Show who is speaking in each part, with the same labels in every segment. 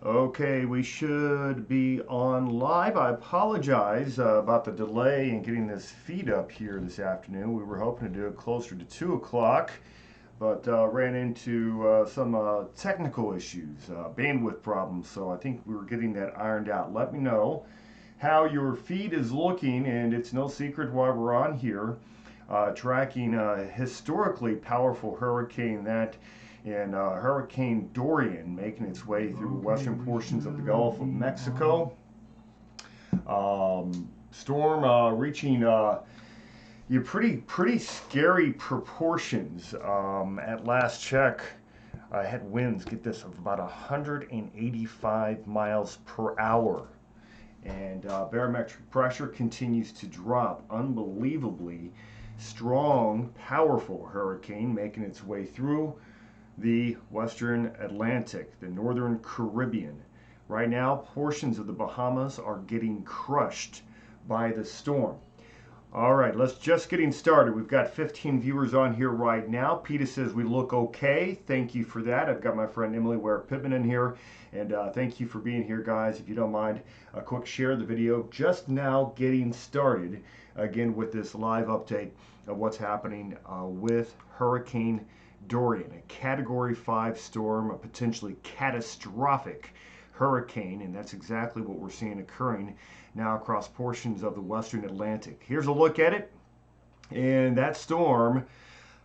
Speaker 1: Okay, we should be on live. I apologize about the delay in getting this feed up here this afternoon. We were hoping to do it closer to 2 o'clock, but ran into some technical issues, bandwidth problems, so I think we were getting that ironed out. Let me know how your feed is looking, and it's no secret why we're on here, tracking a historically powerful hurricane that and Hurricane Dorian making its way through western portions of the Gulf of Mexico. Storm reaching pretty scary proportions. At last check, I had winds, get this, of about 185 miles per hour. And barometric pressure continues to drop. Unbelievably strong, powerful hurricane making its way through the Western Atlantic, the Northern Caribbean. Right now, portions of the Bahamas are getting crushed by the storm. All right, let's just getting started. We've got 15 viewers on here right now. Peter says we look okay. Thank you for that. I've got my friend Emily Ware Pittman in here. And thank you for being here, guys. If you don't mind, a quick share of the video. Just now getting started, again, with this live update of what's happening with Hurricane Dorian, a Category 5 storm, a potentially catastrophic hurricane, and that's exactly what we're seeing occurring now across portions of the Western Atlantic. Here's a look at it, and that storm,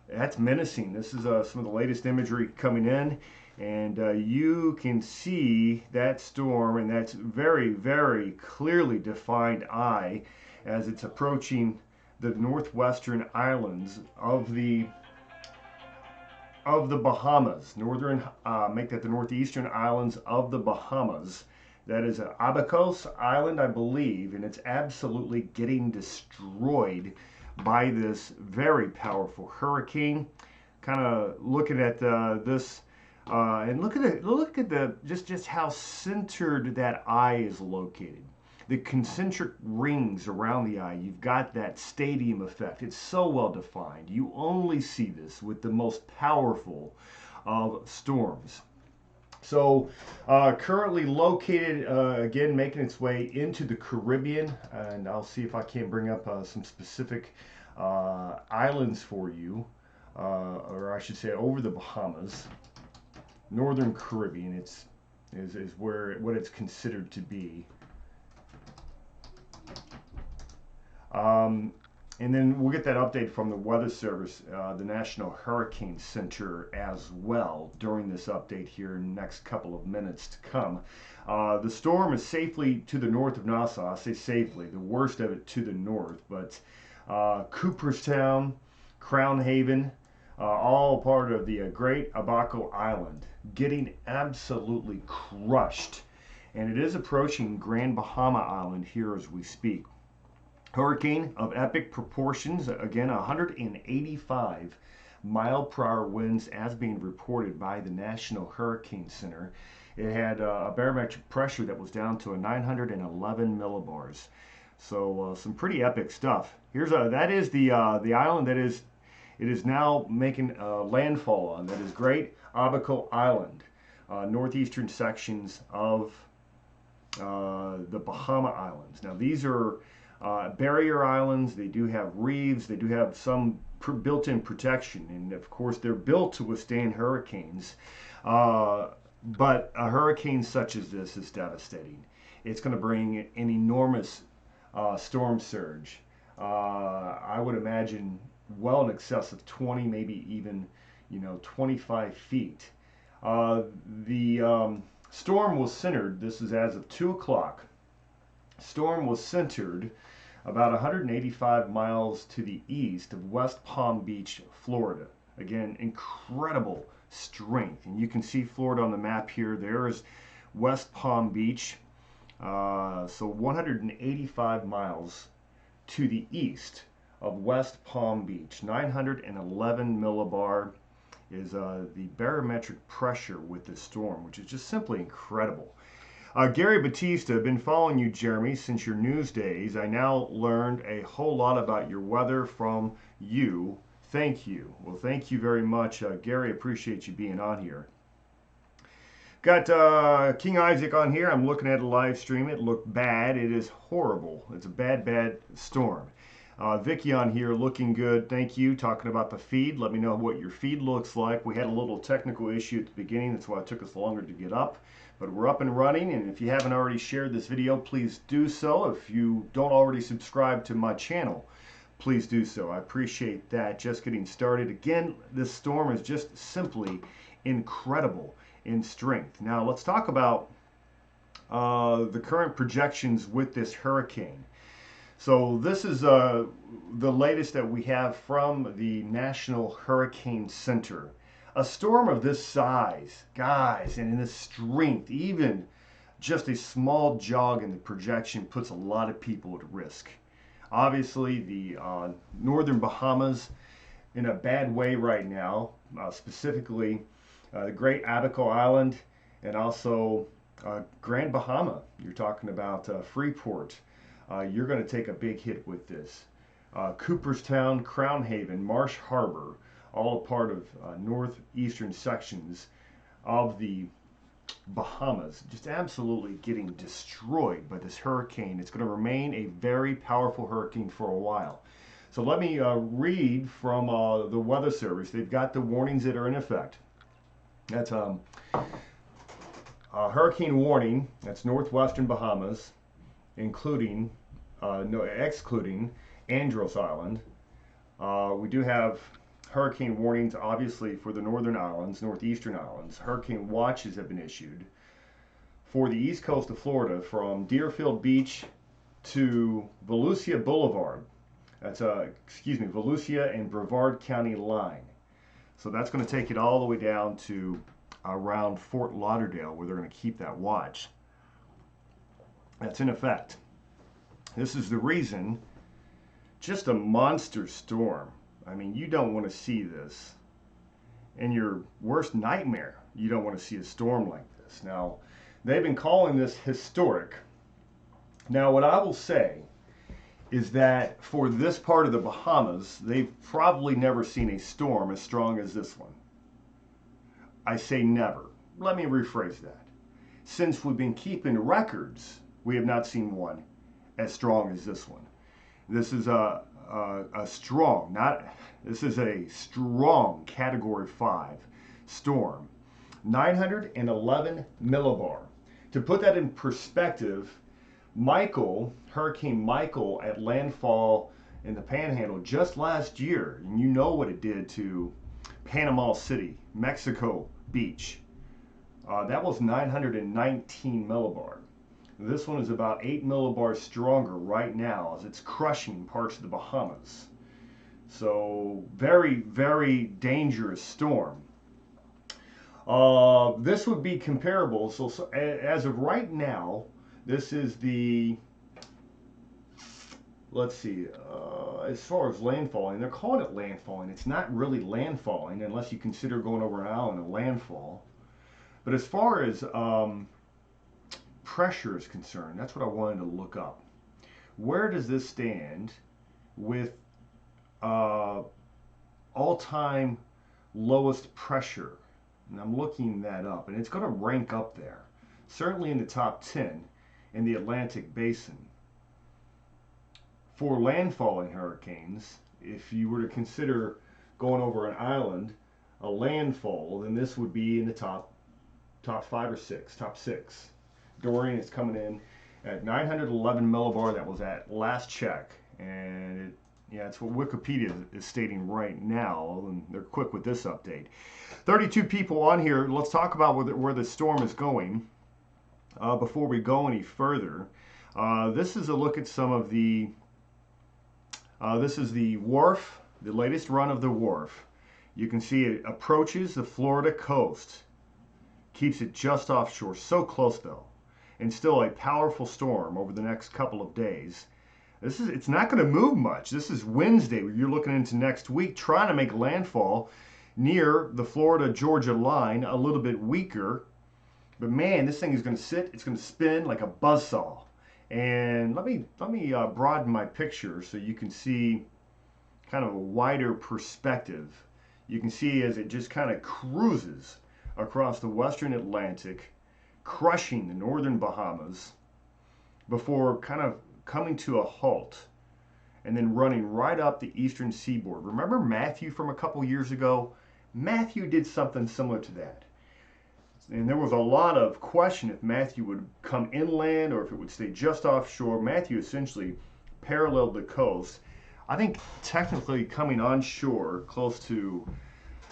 Speaker 1: that's menacing. This is some of the latest imagery coming in, and you can see that storm, and that's very, very clearly defined eye as it's approaching the northwestern islands of the Bahamas, make that the northeastern islands of the Bahamas. That is Abacos Island, I believe, and it's absolutely getting destroyed by this very powerful hurricane. Kind of looking at this, and look at the just how centered that eye is located. The concentric rings around the eye, you've got that stadium effect. It's so well defined. You only see this with the most powerful of storms. So currently located, again, making its way into the Caribbean, and I'll see if I can bring up some specific islands for you, or I should say over the Bahamas. Northern Caribbean is where what it's considered to be. And then we'll get that update from the Weather Service, the National Hurricane Center, as well during this update here in the next couple of minutes to come. The storm is safely to the north of Nassau. I say safely, the worst of it to the north, but Cooperstown, Crown Haven, all part of the Great Abaco Island, getting absolutely crushed. And it is approaching Grand Bahama Island here as we speak. Hurricane of epic proportions, again 185 mile per hour winds as being reported by the National Hurricane Center. It had a barometric pressure that was down to a 911 millibars. So some pretty epic stuff. That is the island that it is now making landfall on. That is Great Abaco Island, northeastern sections of the Bahama Islands. Now these are barrier islands. They do have reefs. They do have some built-in protection, and of course they're built to withstand hurricanes. But a hurricane such as this is devastating. It's going to bring an enormous storm surge. I would imagine well in excess of 20, maybe even 25 feet. The storm was centered. This is as of 2 o'clock. Storm was centered about 185 miles to the east of West Palm Beach, Florida. Again, incredible strength. And you can see Florida on the map here. There is West Palm Beach. So 185 miles to the east of West Palm Beach. 911 millibar is the barometric pressure with this storm, which is just simply incredible. Gary Batista, I've been following you, Jeremy, since your news days. I now learned a whole lot about your weather from you. Thank you. Well, thank you very much, Gary. Appreciate you being on here. Got King Isaac on here. I'm looking at a live stream. It looked bad. It is horrible. It's a bad, bad storm. Vicky on here looking good. Thank you. Talking about the feed. Let me know what your feed looks like. We had a little technical issue at the beginning. That's why it took us longer to get up. But we're up and running. And if you haven't already shared this video, please do so. If you don't already subscribe to my channel, please do so. I appreciate that. Just getting started. Again, this storm is just simply incredible in strength. Now let's talk about the current projections with this hurricane. So this is the latest that we have from the National Hurricane Center. A storm of this size, guys, and in this strength, even just a small jog in the projection puts a lot of people at risk. Obviously, the northern Bahamas in a bad way right now, specifically the Great Abaco Island and also Grand Bahama. You're talking about Freeport. You're going to take a big hit with this. Cooperstown, Crown Haven, Marsh Harbor, all a part of northeastern sections of the Bahamas, just absolutely getting destroyed by this hurricane. It's going to remain a very powerful hurricane for a while. So let me read from the Weather Service. They've got the warnings that are in effect. That's hurricane warning. That's northwestern Bahamas, excluding Andros Island. We do have hurricane warnings, obviously, for the northern islands, northeastern islands. Hurricane watches have been issued for the east coast of Florida from Deerfield Beach to Volusia Boulevard. That's Volusia and Brevard County line. So that's going to take it all the way down to around Fort Lauderdale, where they're going to keep that watch. That's in effect. This is the reason. Just a monster storm. I mean, you don't want to see this. In your worst nightmare, you don't want to see a storm like this. Now, they've been calling this historic. Now, what I will say is that for this part of the Bahamas, they've probably never seen a storm as strong as this one. I say never. Let me rephrase that. Since we've been keeping records, we have not seen one as strong as this one. This is a strong Category 5 storm. 911 millibar. To put that in perspective, Hurricane Michael at landfall in the Panhandle just last year, and you know what it did to Panama City, Mexico Beach. That was 919 millibar. This one is about 8 millibars stronger right now as it's crushing parts of the Bahamas. So very, very dangerous storm. This would be comparable. So as of right now, this is the, let's see, as far as landfalling, they're calling it landfalling. It's not really landfalling unless you consider going over an island a landfall. But as far as pressure is concerned, that's what I wanted to look up. Where does this stand with all-time lowest pressure? And I'm looking that up, and it's going to rank up there, certainly in the top 10 in the Atlantic Basin. For landfalling hurricanes, if you were to consider going over an island a landfall, then this would be in the top 5 or 6, top 6. Dorian is coming in at 911 millibar. That was at last check, and it's what Wikipedia is stating right now, and they're quick with this update. 32 people on here. Let's talk about where the storm is going before we go any further. This is a look at some of the. This is the wharf, the latest run of the wharf. You can see it approaches the Florida coast, keeps it just offshore, so close though, and still a powerful storm over the next couple of days. It's not going to move much. This is Wednesday. You're looking into next week, trying to make landfall near the Florida-Georgia line, a little bit weaker. But man, this thing is going to sit. It's going to spin like a buzzsaw. And let me broaden my picture so you can see kind of a wider perspective. You can see as it just kind of cruises across the western Atlantic, crushing the northern Bahamas before kind of coming to a halt and then running right up the eastern seaboard. Remember Matthew from a couple years ago? Matthew did something similar to that. And there was a lot of question if Matthew would come inland or if it would stay just offshore. Matthew essentially paralleled the coast. I think technically coming onshore close to,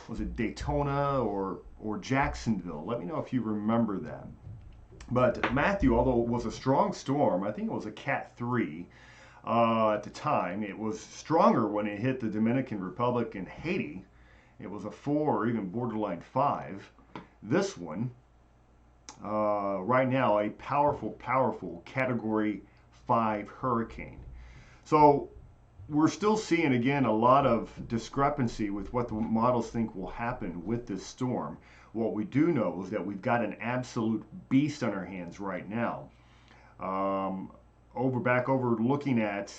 Speaker 1: was it Daytona or Jacksonville? Let me know if you remember that. But Matthew, although it was a strong storm, I think it was a Cat 3 at the time. It was stronger when it hit the Dominican Republic and Haiti. It was a 4 or even borderline 5. This one, right now, a powerful Category 5 hurricane. So we're still seeing, again, a lot of discrepancy with what the models think will happen with this storm. What we do know is that we've got an absolute beast on our hands right now. Back over looking at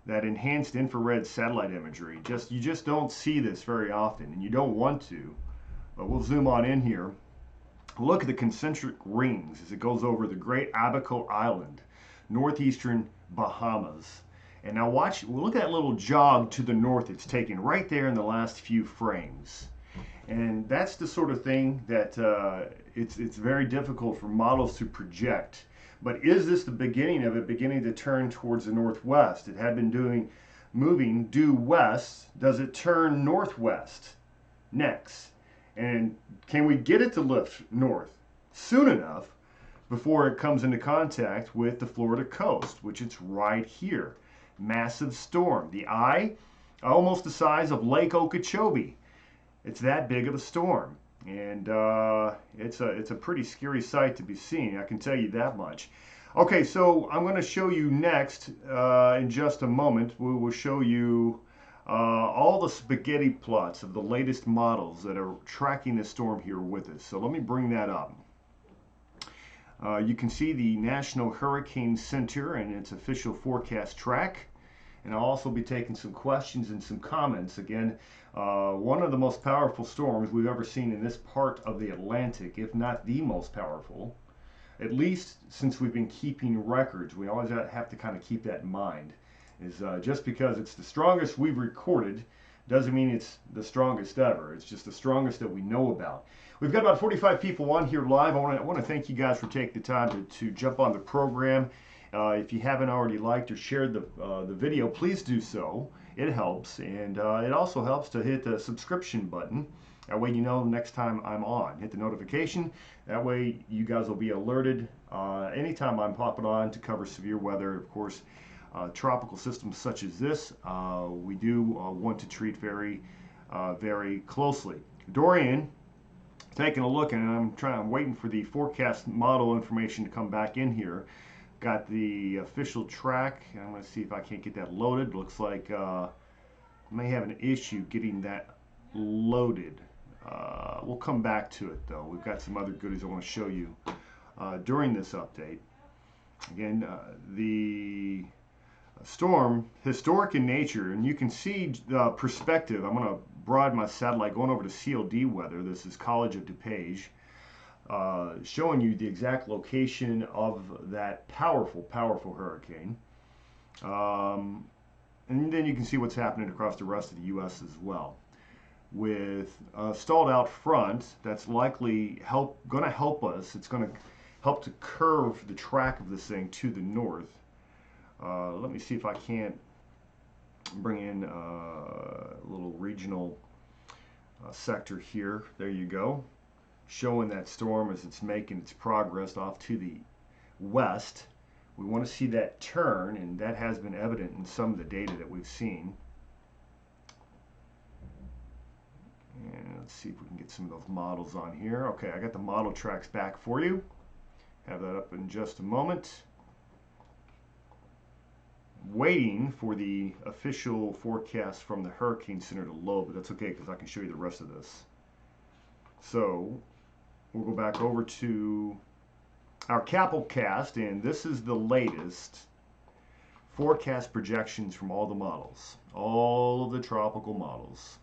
Speaker 1: that enhanced infrared satellite imagery. You just don't see this very often, and you don't want to. But we'll zoom on in here. Look at the concentric rings as it goes over the Great Abaco Island, northeastern Bahamas. And now look at that little jog to the north it's taken right there in the last few frames. And that's the sort of thing that it's very difficult for models to project. But is this the beginning of it beginning to turn towards the northwest? It had been moving due west. Does it turn northwest next? And can we get it to lift north soon enough before it comes into contact with the Florida coast, which it's right here? Massive storm. The eye, almost the size of Lake Okeechobee. It's that big of a storm. And it's a pretty scary sight to be seen, I can tell you that much. Okay, so I'm going to show you next, in just a moment, we will show you all the spaghetti plots of the latest models that are tracking the storm here with us. So let me bring that up. You can see the National Hurricane Center and its official forecast track. And I'll also be taking some questions and some comments. Again, one of the most powerful storms we've ever seen in this part of the Atlantic, if not the most powerful, at least since we've been keeping records. We always have to kind of keep that in mind. Just because it's the strongest we've recorded doesn't mean it's the strongest ever. It's just the strongest that we know about. We've got about 45 people on here live. I want to thank you guys for taking the time to jump on the program. If you haven't already liked or shared the video, please do so. It helps, and it also helps to hit the subscription button. That way you know next time I'm on. Hit the notification. That way you guys will be alerted anytime I'm popping on to cover severe weather. Of course, tropical systems such as this, we do want to treat very closely. Dorian, taking a look, and I'm waiting for the forecast model information to come back in here. Got the official track. I'm going to see if I can't get that loaded. Looks like I may have an issue getting that loaded. We'll come back to it though. We've got some other goodies I want to show you during this update. Again, the storm, historic in nature, and you can see the perspective. I'm going to broaden my satellite going over to COD weather. This is College of DuPage. Showing you the exact location of that powerful hurricane. And then you can see what's happening across the rest of the U.S. as well. With stalled out front, that's likely going to help us. It's going to help to curve the track of this thing to the north. Let me see if I can't bring in a little regional sector here. There you go. Showing that storm as it's making its progress off to the west. We want to see that turn, and that has been evident in some of the data that we've seen. And let's see if we can get some of those models on here. Okay, I got the model tracks back for you. Have that up in just a moment. Waiting for the official forecast from the Hurricane Center to load, but that's okay because I can show you the rest of this. So we'll go back over to our Kappell cast, and this is the latest forecast projections from all the models, all of the tropical models.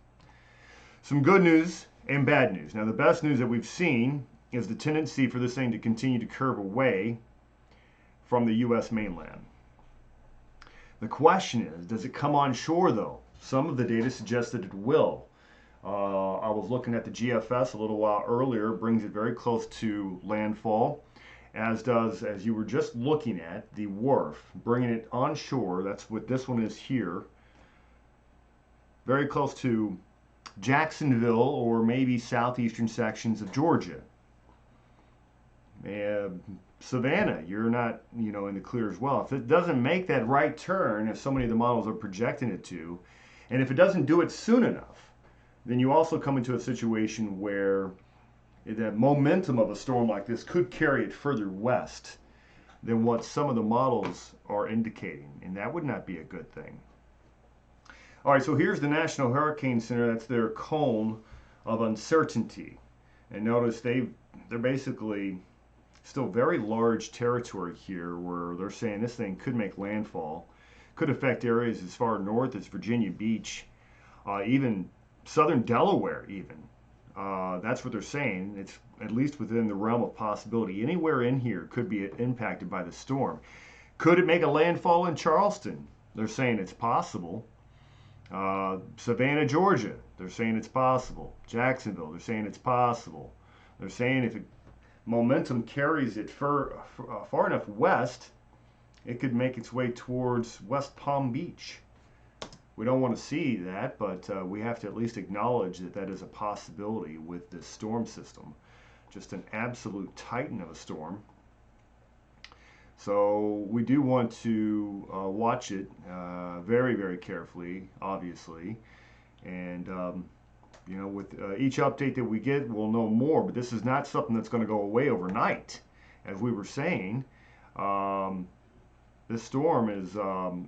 Speaker 1: Some good news and bad news. Now, the best news that we've seen is the tendency for this thing to continue to curve away from the U.S. mainland. The question is, does it come on shore though? Some of the data suggests that it will. I was looking at the GFS a little while earlier, brings it very close to landfall, as does, as you were just looking at, the WRF, bringing it on shore. That's what this one is here. Very close to Jacksonville or maybe southeastern sections of Georgia. Savannah, you're not, in the clear as well. If it doesn't make that right turn, as so many of the models are projecting it to, and if it doesn't do it soon enough, then you also come into a situation where the momentum of a storm like this could carry it further west than what some of the models are indicating, and that would not be a good thing. All right, so here's the National Hurricane Center. That's their cone of uncertainty. And notice they're basically still very large territory here where they're saying this thing could make landfall, could affect areas as far north as Virginia Beach, even southern Delaware even. That's what they're saying. It's at least within the realm of possibility. Anywhere in here could be impacted by the storm. Could it make a landfall in Charleston? They're saying it's possible. Savannah, Georgia, they're saying it's possible. Jacksonville, they're saying it's possible. They're saying if momentum carries it far enough west, it could make its way towards West Palm Beach. We don't want to see that, but we have to at least acknowledge that that is a possibility with this storm system. Just an absolute titan of a storm. So we do want to watch it very, very carefully, obviously. And, with each update that we get, we'll know more. But this is not something that's going to go away overnight. As we were saying, this storm is,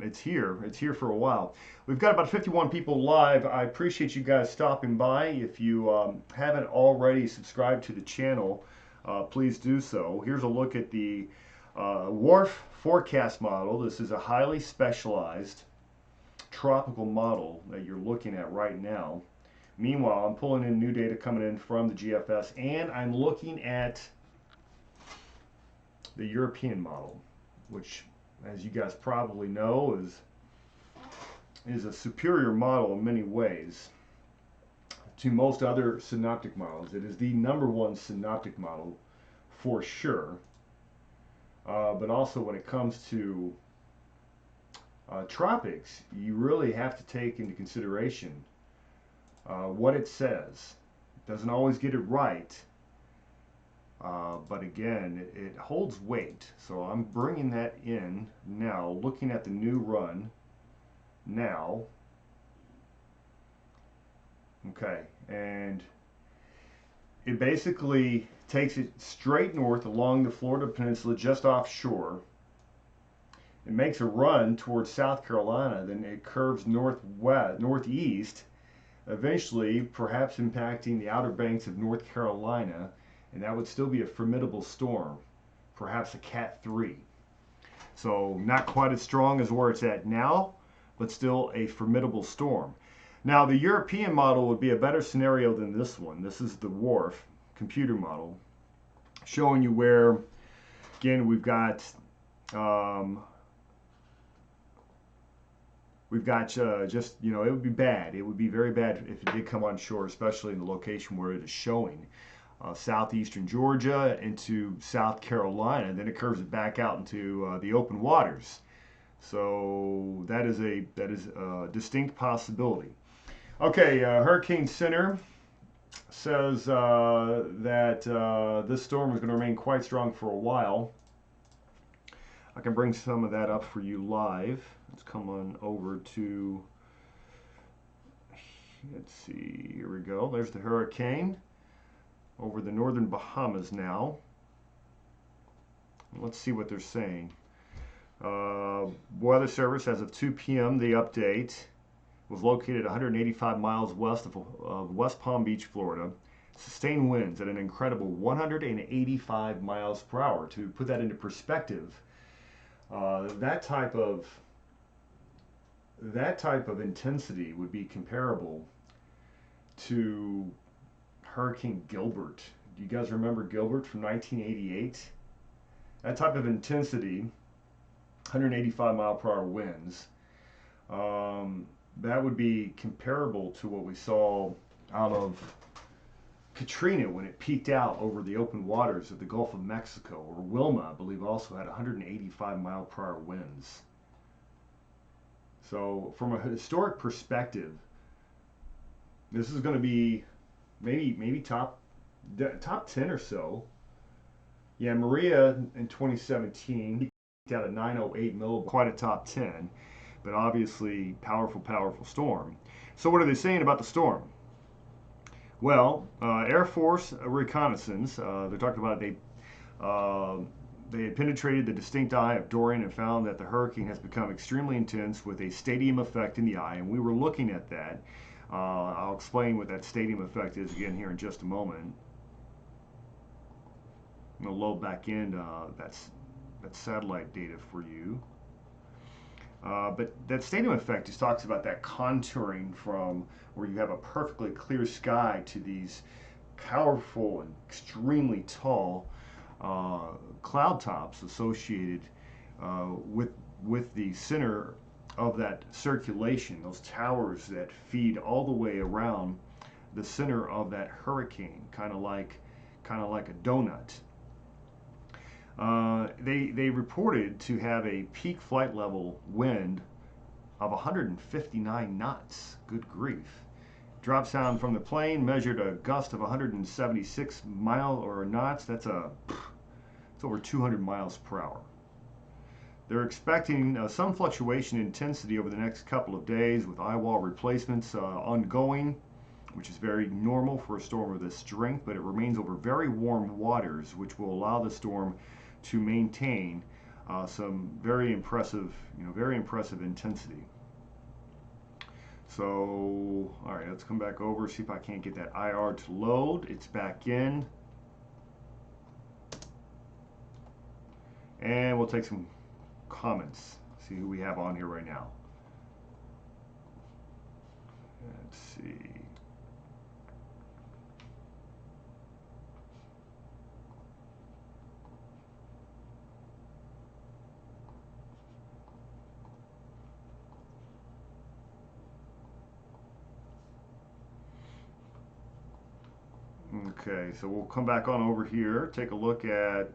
Speaker 1: it's here. It's here for a while. We've got about 51 people live. I appreciate you guys stopping by. If you haven't already subscribed to the channel, please do so. Here's a look at the WRF forecast model. This is a highly specialized tropical model that you're looking at right now. Meanwhile, I'm pulling in new data coming in from the GFS, and I'm looking at the European model, which, as you guys probably know, is a superior model in many ways to most other synoptic models. It is the #1 synoptic model for sure. But also when it comes to tropics, you really have to take into consideration what it says. It doesn't always get it right, but again, it holds weight. So I'm bringing that in now, looking at the new run now. Okay, and it basically takes it straight north along the Florida Peninsula just offshore. It makes a run towards South Carolina, then it curves northeast, eventually perhaps impacting the Outer Banks of North Carolina, and that would still be a formidable storm, perhaps a Cat 3. So not quite as strong as where it's at now, but still a formidable storm. Now the European model would be a better scenario than this one. This is the WRF computer model, showing you where, again, we've got just, it would be bad. It would be very bad if it did come on shore, especially in the location where it is showing. Southeastern Georgia into South Carolina, then it curves it back out into the open waters. So that is a distinct possibility. Okay, Hurricane Center says that this storm is going to remain quite strong for a while. I can bring some of that up for you live. Let's come on over to, let's see, here we go. There's the hurricane over the northern Bahamas now. Let's see what they're saying. Weather Service, as of 2 p.m., the update was located 185 miles west of West Palm Beach, Florida. Sustained winds at an incredible 185 miles per hour. To put that into perspective, that type of intensity would be comparable to Hurricane Gilbert. Do you guys remember Gilbert from 1988? That type of intensity, 185 mile per hour winds, that would be comparable to what we saw out of Katrina when it peaked out over the open waters of the Gulf of Mexico, or Wilma, I believe, also had 185 mile per hour winds. So from a historic perspective, this is going to be maybe top 10 or so. Yeah, Maria in 2017 peaked out at 908 millibar, quite a top 10, but obviously powerful storm. So what are they saying about the storm? Well, Air Force reconnaissance, they're talking about they had penetrated the distinct eye of Dorian and found that the hurricane has become extremely intense with a stadium effect in the eye, and we were looking at that. I'll explain what that stadium effect is again here in just a moment. I'm going to load back in that satellite data for you. But that stadium effect just talks about that contouring from where you have a perfectly clear sky to these powerful and extremely tall cloud tops associated with the center of that circulation, those towers that feed all the way around the center of that hurricane, kind of like a donut. They reported to have a peak flight level wind of 159 knots. Good grief. Drop sound from the plane measured a gust of 176 knots. That's over 200 miles per hour. They're expecting some fluctuation in intensity over the next couple of days with eye wall replacements ongoing, which is very normal for a storm of this strength, but it remains over very warm waters, which will allow the storm to maintain some very impressive intensity. So, all right, let's come back over, see if I can't get that IR to load. It's back in. And we'll take some comments, see who we have on here right now. Let's see. Okay, so we'll come back on over here, take a look at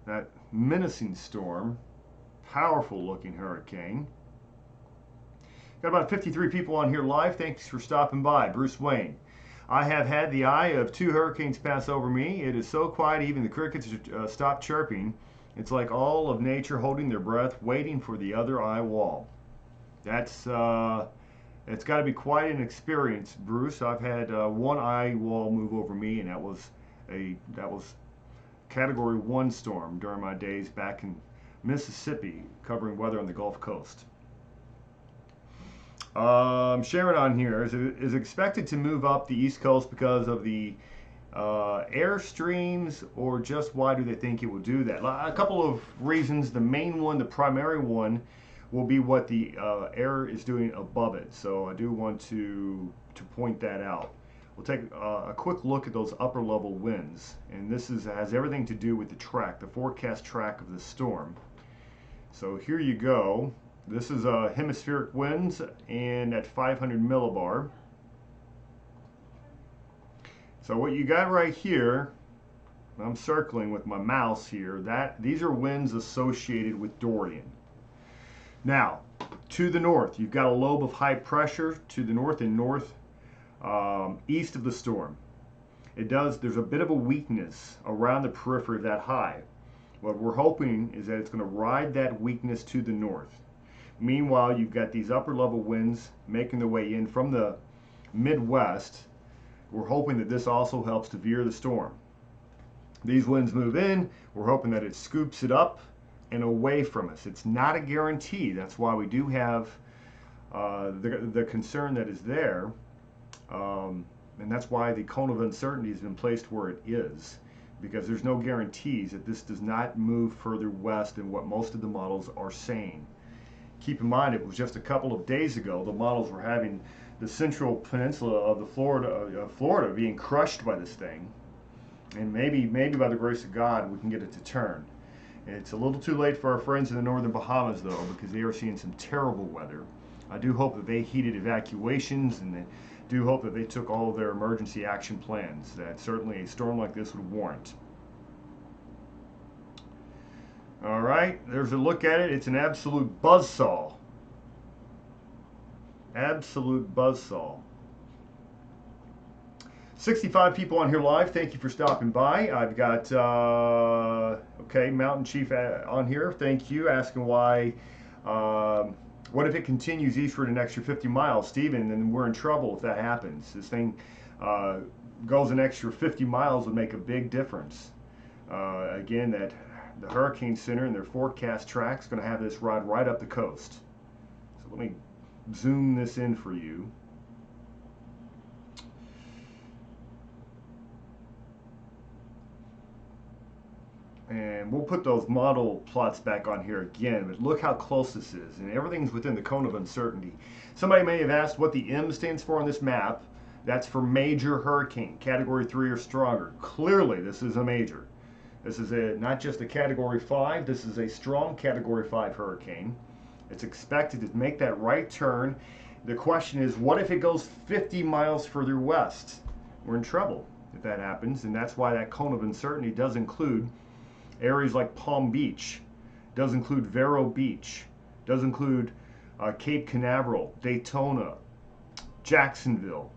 Speaker 1: that menacing storm, powerful looking hurricane. Got about 53 people on here live. Thanks for stopping by. Bruce Wayne. I have had the eye of 2 hurricanes pass over me. It is so quiet even the crickets stop chirping. It's like all of nature holding their breath, waiting for the other eye wall. That's it's got to be quite an experience, Bruce. I've had one eye wall move over me, and that was Category 1 storm during my days back in Mississippi, covering weather on the Gulf Coast. Sharon on here is expected to move up the East Coast because of the air streams, or just why do they think it will do that? A couple of reasons. The main one, the primary one, will be what the air is doing above it. So I do want to point that out. We'll take a quick look at those upper level winds, and this has everything to do with the forecast track of the storm. So here you go. This is hemispheric winds and at 500 millibar. So what you got right here, I'm circling with my mouse here, these are winds associated with Dorian. Now, to the north, you've got a lobe of high pressure to the north and east of the storm. There's a bit of a weakness around the periphery of that high. What we're hoping is that it's going to ride that weakness to the north. Meanwhile, you've got these upper level winds making their way in from the Midwest. We're hoping that this also helps to veer the storm. These winds move in, we're hoping that it scoops it up and away from us. It's not a guarantee. That's why we do have the concern that is there, and that's why the cone of uncertainty has been placed where it is, because there's no guarantees that this does not move further west than what most of the models are saying. Keep in mind, it was just a couple of days ago the models were having the central peninsula of the Florida being crushed by this thing, and maybe by the grace of God we can get it to turn. It's a little too late for our friends in the northern Bahamas though, because they are seeing some terrible weather. I do hope that they heeded evacuations, and I do hope that they took all of their emergency action plans that certainly a storm like this would warrant. All right, there's a look at it. It's an absolute buzzsaw. Absolute buzzsaw. 65 people on here live. Thank you for stopping by. I've got, okay, Mountain Chief on here. Thank you. Asking why, what if it continues eastward an extra 50 miles, Stephen? Then we're in trouble if that happens. This thing goes an extra 50 miles would make a big difference. Again, that the Hurricane Center and their forecast track is going to have this ride right up the coast. So let me zoom this in for you. And we'll put those model plots back on here again, but look how close this is, and everything's within the cone of uncertainty. Somebody may have asked what the M stands for on this map. That's for major hurricane, category 3 or stronger. Clearly this is a major. This is not just a category 5, this is a strong category 5 hurricane. It's expected to make that right turn. The question is, what if it goes 50 miles further west? We're in trouble if that happens, and that's why that cone of uncertainty does include areas like Palm Beach, does include Vero Beach, does include Cape Canaveral, Daytona, Jacksonville.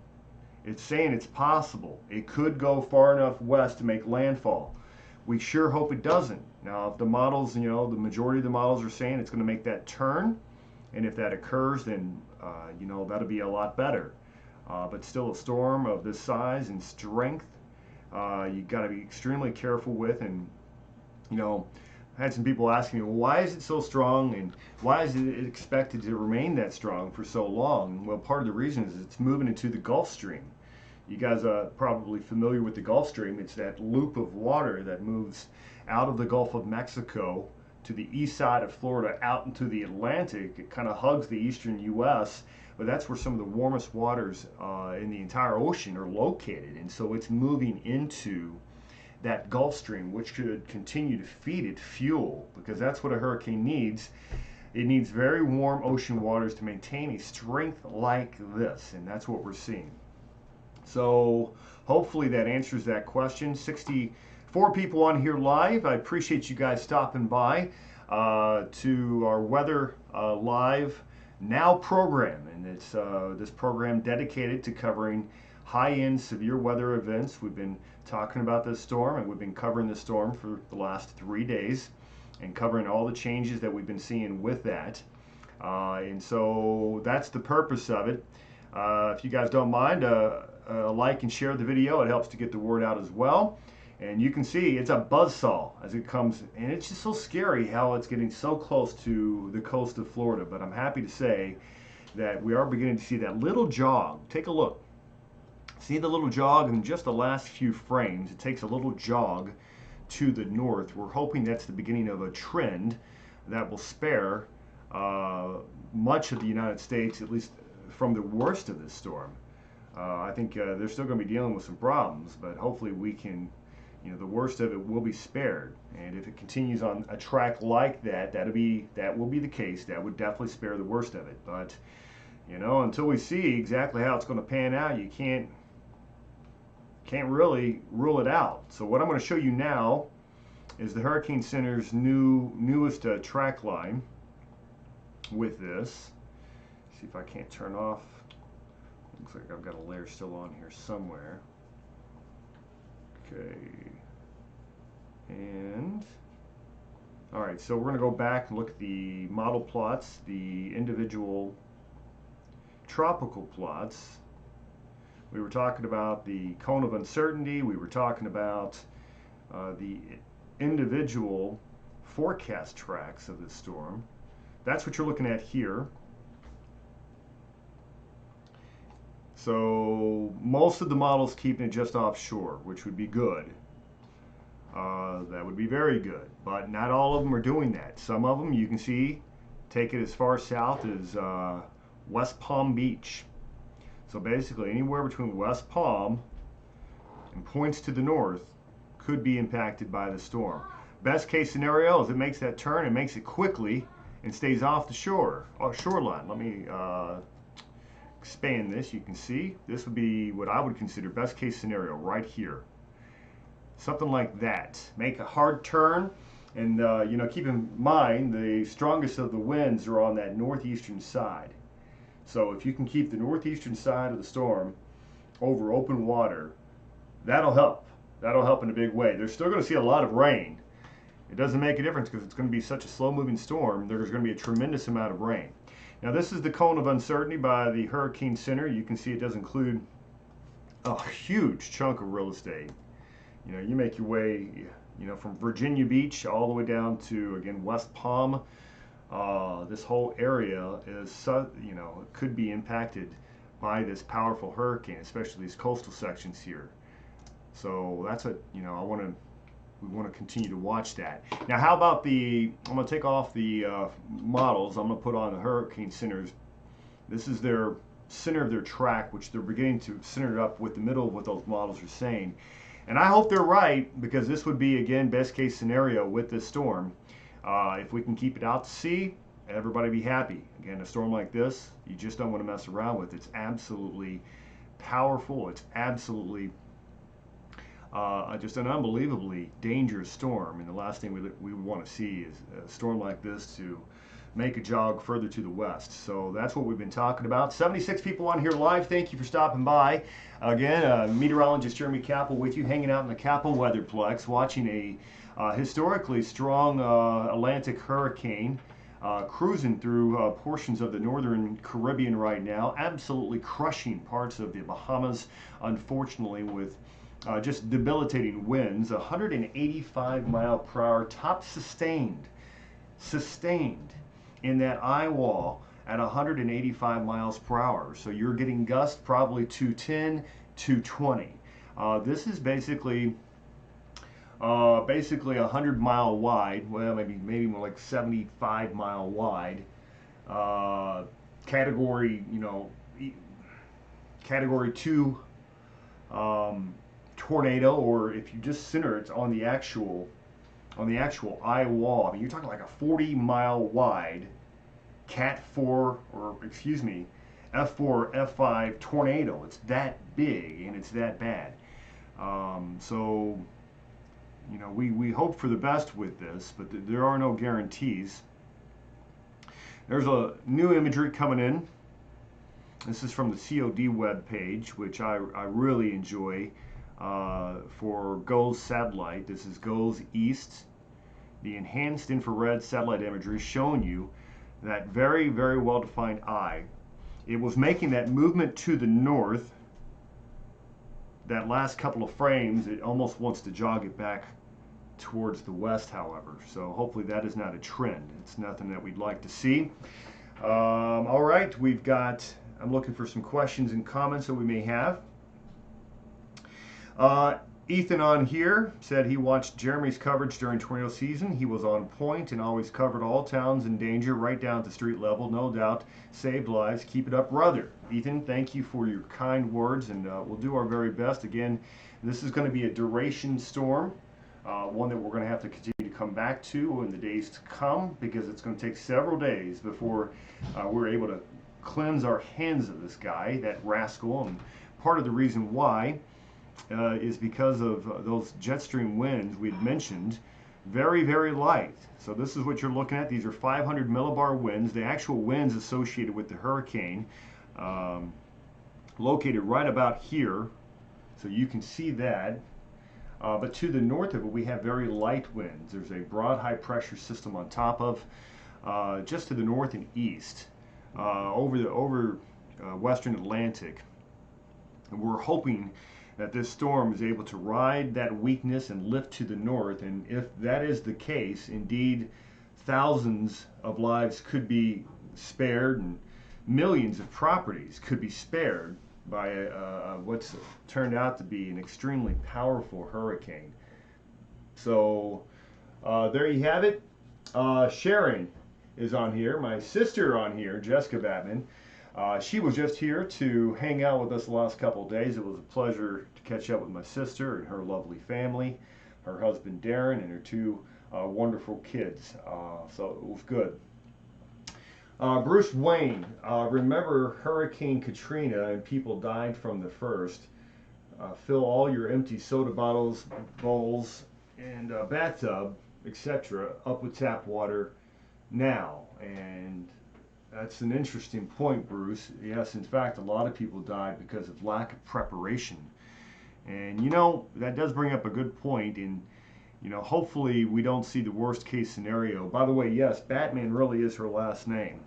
Speaker 1: It's saying it's possible. It could go far enough west to make landfall. We sure hope it doesn't. Now, if the models, you know, the majority of the models are saying it's going to make that turn, and if that occurs, then, you know, that'll be a lot better. But still, a storm of this size and strength, you got to be extremely careful with. And you know, I had some people asking me, well, why is it so strong, and why is it expected to remain that strong for so long? Well, part of the reason is it's moving into the Gulf Stream. You guys are probably familiar with the Gulf Stream. It's that loop of water that moves out of the Gulf of Mexico to the east side of Florida out into the Atlantic. It kind of hugs the eastern U.S., but that's where some of the warmest waters in the entire ocean are located. And so it's moving into that Gulf Stream, which could continue to feed it fuel, because that's what a hurricane needs. It needs very warm ocean waters to maintain a strength like this, and that's what we're seeing. So hopefully that answers that question. 64 people on here live. I appreciate you guys stopping by to our Weather Live Now program, and it's this program dedicated to covering high-end severe weather events. We've been talking about this storm, and we've been covering this storm for the last 3 days and covering all the changes that we've been seeing with that. And so that's the purpose of it. If you guys don't mind, like and share the video. It helps to get the word out as well. And you can see it's a buzzsaw as it comes, and it's just so scary how it's getting so close to the coast of Florida. But I'm happy to say that we are beginning to see that little jog. Take a look. See the little jog in just the last few frames. It takes a little jog to the north. We're hoping that's the beginning of a trend that will spare much of the United States, at least from the worst of this storm. I think they're still going to be dealing with some problems, but hopefully we can, you know, the worst of it will be spared. And if it continues on a track like that, that will be the case. That would definitely spare the worst of it. But you know, until we see exactly how it's going to pan out, you can't really rule it out. So what I'm going to show you now is the Hurricane Center's newest track line with this. See if I can't turn off. Looks like I've got a layer still on here somewhere. Okay. And all right, so we're going to go back and look at the model plots, the individual tropical plots. We were talking about the cone of uncertainty. We were talking about the individual forecast tracks of this storm. That's what you're looking at here. So most of the models keeping it just offshore, which would be good. That would be very good, but not all of them are doing that. Some of them, you can see, take it as far south as West Palm Beach. So basically anywhere between West Palm and points to the north could be impacted by the storm. Best case scenario is it makes that turn and makes it quickly and stays off the shoreline. Let me expand this. You can see this would be what I would consider best case scenario right here. Something like that. Make a hard turn, and you know, keep in mind the strongest of the winds are on that northeastern side. So if you can keep the northeastern side of the storm over open water, that'll help. That'll help in a big way. They're still going to see a lot of rain. It doesn't make a difference because it's going to be such a slow-moving storm. There's going to be a tremendous amount of rain. Now this is the cone of uncertainty by the Hurricane Center. You can see it does include a huge chunk of real estate. You know, you make your way, you know, from Virginia Beach all the way down to, again, West Palm. This whole area is, you know, could be impacted by this powerful hurricane, especially these coastal sections here. So that's what, you know, we want to continue to watch that. Now, how about I'm going to take off the models. I'm going to put on the Hurricane Center's. This is their center of their track, which they're beginning to center it up with the middle of what those models are saying. And I hope they're right, because this would be, again, best case scenario with this storm. If we can keep it out to sea, everybody be happy. Again, a storm like this, you just don't want to mess around with. It's absolutely powerful. It's absolutely just an unbelievably dangerous storm. And the last thing we want to see is a storm like this to make a jog further to the west. So that's what we've been talking about. 76 people on here live. Thank you for stopping by. Again, meteorologist Jeremy Kappell with you, hanging out in the Kappell Weatherplex, watching a historically strong Atlantic hurricane cruising through portions of the northern Caribbean right now, absolutely crushing parts of the Bahamas, unfortunately, with just debilitating winds, 185 mile per hour, top sustained in that eye wall at 185 miles per hour. So you're getting gusts probably 210, 220. This is basically 100 mile wide, well, maybe more like 75 mile wide. Category, you know, category 2 tornado, or if you just center it on the actual eye wall. I mean, you're talking like a 40 mile wide Cat 4, or excuse me, F4, F5 tornado. It's that big and it's that bad. So, you know, we hope for the best with this, but there are no guarantees. There's a new imagery coming in. This is from the COD web page, which I really enjoy, for GOES satellite. This is GOES East, the enhanced infrared satellite imagery showing you that very, very well defined eye. It was making that movement to the north. That last couple of frames, it almost wants to jog it back towards the west, however. So hopefully that is not a trend. It's nothing that we'd like to see. All right, I'm looking for some questions and comments that we may have. Ethan on here said he watched Jeremy's coverage during tornado season. He was on point and always covered all towns in danger right down to street level. No doubt saved lives. Keep it up, brother. Ethan, thank you for your kind words, and we'll do our very best. Again, this is going to be a duration storm, one that we're going to have to continue to come back to in the days to come, because it's going to take several days before we're able to cleanse our hands of this guy, that rascal. And part of the reason why is because of those jet stream winds we had mentioned, very, very light. So this is what you're looking at. These are 500 millibar winds. The actual winds associated with the hurricane, located right about here, so you can see that. But to the north of it, we have very light winds. There's a broad high pressure system on top of, just to the north and east, over western Atlantic. And we're hoping that this storm is able to ride that weakness and lift to the north. And if that is the case, indeed, thousands of lives could be spared and millions of properties could be spared by what's turned out to be an extremely powerful hurricane. So there you have it. Sharon is on here, my sister on here, Jessica Batman. She was just here to hang out with us the last couple of days. It was a pleasure to catch up with my sister and her lovely family, her husband Darren, and her two wonderful kids. So it was good. Bruce Wayne, remember Hurricane Katrina and people died from the first. Fill all your empty soda bottles, bowls, and bathtub, etc. up with tap water now. And that's an interesting point, Bruce. Yes, in fact, a lot of people died because of lack of preparation. And you know, that does bring up a good point. And you know, hopefully we don't see the worst case scenario. By the way, yes, Batman really is her last name.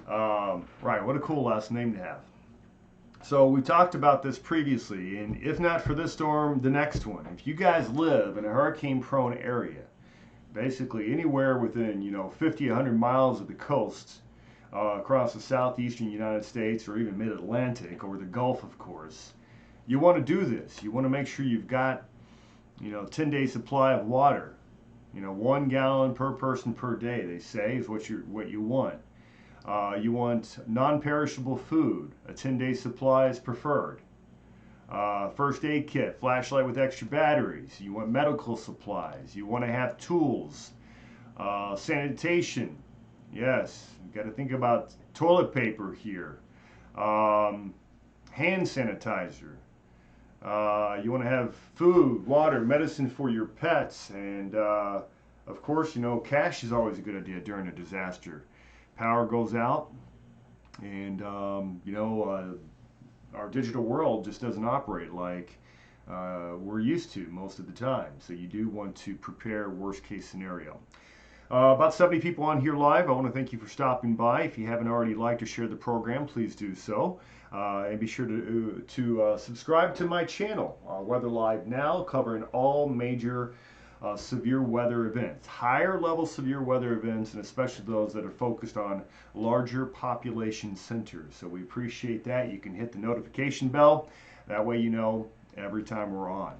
Speaker 1: Right, what a cool last name to have. So we talked about this previously, and if not for this storm, the next one. If you guys live in a hurricane-prone area, basically anywhere within 50, 100 miles of the coast, across the southeastern United States or even mid-Atlantic or the Gulf, of course, you want to do this. You want to make sure you've got 10-day supply of water. 1 gallon per person per day, they say, is what you want. You want non-perishable food. A 10-day supply is preferred. First aid kit, flashlight with extra batteries. You want medical supplies. You want to have tools. Sanitation. Yes, you got to think about toilet paper here. Hand sanitizer. You want to have food, water, medicine for your pets, and of course, cash is always a good idea during a disaster. Power goes out, and our digital world just doesn't operate like we're used to most of the time. So you do want to prepare worst case scenario. About 70 people on here live. I want to thank you for stopping by. If you haven't already liked or shared the program, please do so. And be sure to subscribe to my channel, Weather Live Now, covering all major severe weather events, higher level severe weather events, and especially those that are focused on larger population centers. So we appreciate that. You can hit the notification bell. That way you know every time we're on.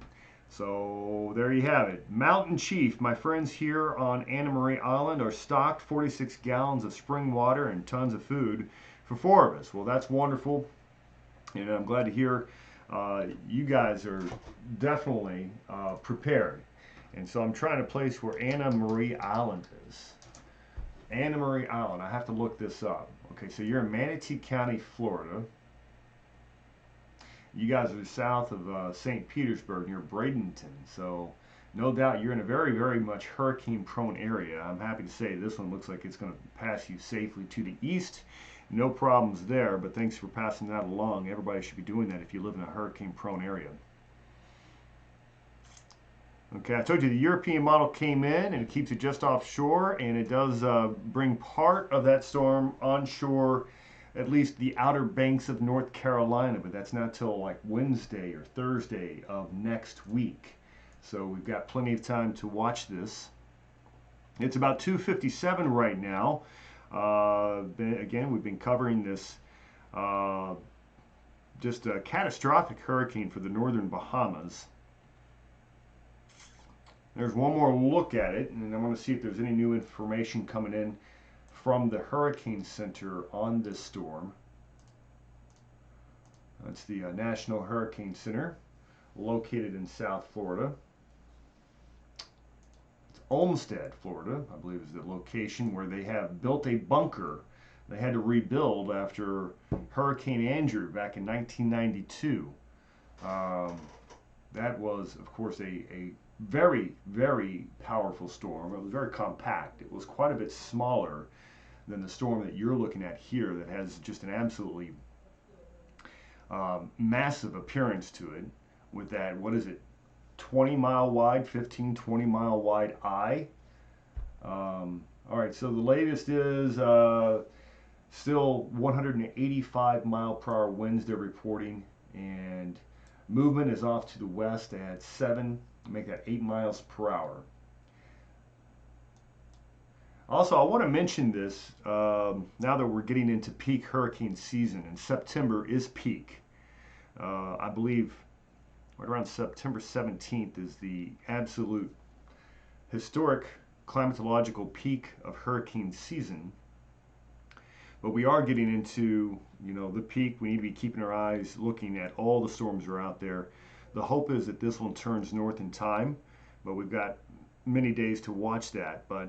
Speaker 1: So there you have it. Mountain Chief, my friends here on Anna Marie Island are stocked 46 gallons of spring water and tons of food for 4 of us. Well, that's wonderful. And I'm glad to hear you guys are definitely prepared. And so I'm trying to place where Anna Marie Island is. Anna Marie Island. I have to look this up. Okay, so you're in Manatee County, Florida. You guys are south of St. Petersburg near Bradenton. So no doubt you're in a very, very much hurricane-prone area. I'm happy to say this one looks like it's going to pass you safely to the east. No problems there, but thanks for passing that along. Everybody should be doing that if you live in a hurricane-prone area. Okay, I told you the European model came in and it keeps it just offshore, and it does bring part of that storm onshore, at least the outer banks of North Carolina, but that's not till like Wednesday or Thursday of next week. So we've got plenty of time to watch this. It's about 2:57 right now. Again, we've been covering this just a catastrophic hurricane for the northern Bahamas. There's one more look at it, and I want to see if there's any new information coming in from the Hurricane Center on this storm. That's the National Hurricane Center, located in South Florida. It's Olmsted, Florida, I believe is the location where they have built a bunker they had to rebuild after Hurricane Andrew back in 1992. That was, of course, a very, very powerful storm. It was very compact. It was quite a bit smaller than the storm that you're looking at here that has just an absolutely massive appearance to it with that, what is it, 20-mile wide, 15, 20-mile wide eye. All right, so the latest is still 185 mile per hour winds they're reporting, and movement is off to the west at 7, make that 8 miles per hour. Also, I want to mention this now that we're getting into peak hurricane season, and September is peak. I believe right around September 17th is the absolute historic climatological peak of hurricane season. But we are getting into, the peak. We need to be keeping our eyes looking at all the storms that are out there. The hope is that this one turns north in time, but we've got many days to watch that. But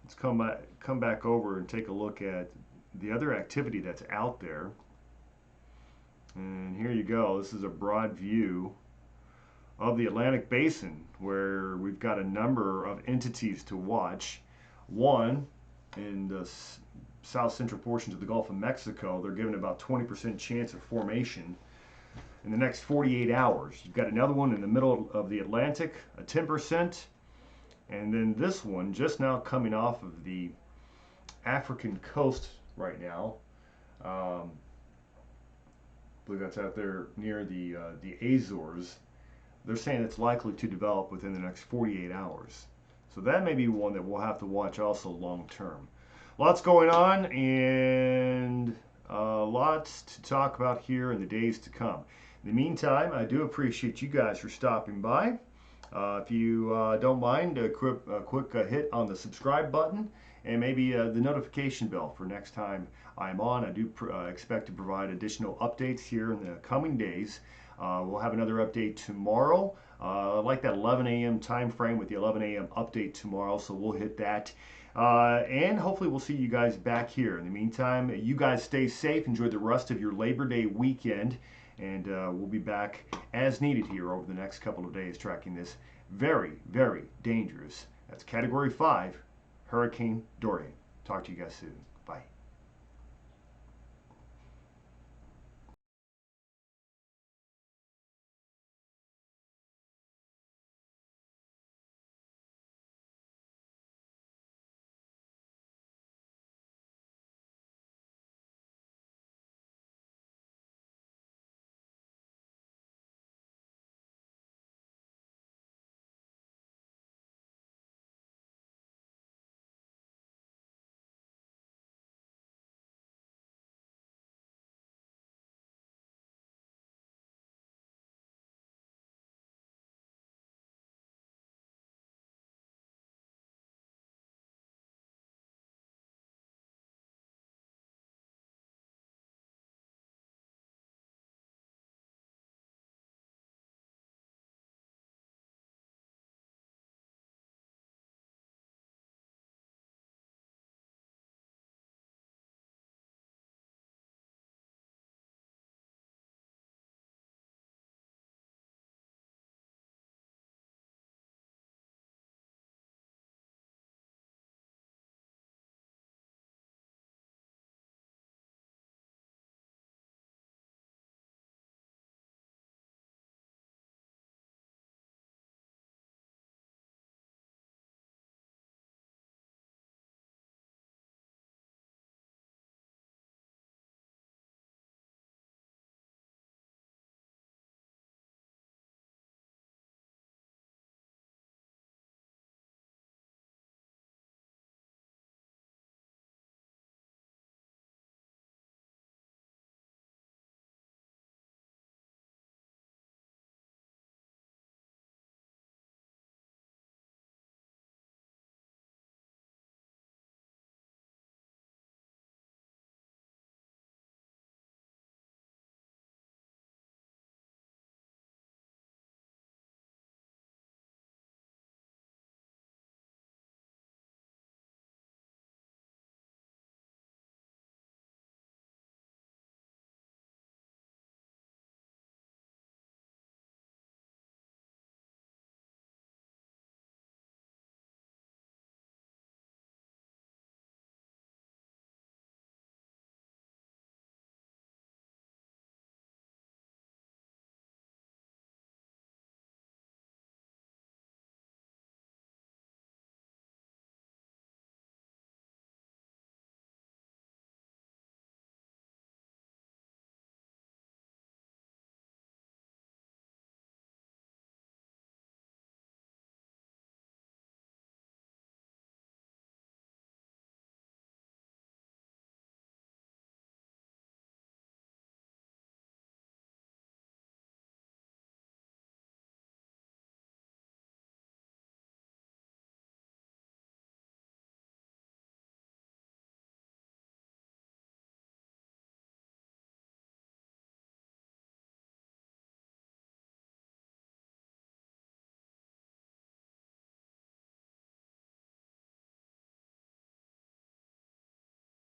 Speaker 1: let's come back over and take a look at the other activity that's out there. And here you go. This is a broad view of the Atlantic Basin, where we've got a number of entities to watch. One, in the south central portions of the Gulf of Mexico, they're given about 20% chance of formation in the next 48 hours. You've got another one in the middle of the Atlantic, a 10%, and then this one just now coming off of the African coast right now. I believe that's out there near the Azores. They're saying it's likely to develop within the next 48 hours. So that may be one that we'll have to watch also long term. Lots going on, and lots to talk about here in the days to come. In the meantime, I do appreciate you guys for stopping by. If you don't mind, a quick hit on the subscribe button and maybe the notification bell for next time I'm on. I do expect to provide additional updates here in the coming days. We'll have another update tomorrow. I like that 11 a.m. time frame with the 11 a.m. update tomorrow, so we'll hit that. And hopefully we'll see you guys back here. In the meantime, you guys stay safe. Enjoy the rest of your Labor Day weekend. And we'll be back as needed here over the next couple of days tracking this very, very dangerous, that's Category 5, Hurricane Dorian. Talk to you guys soon. Bye.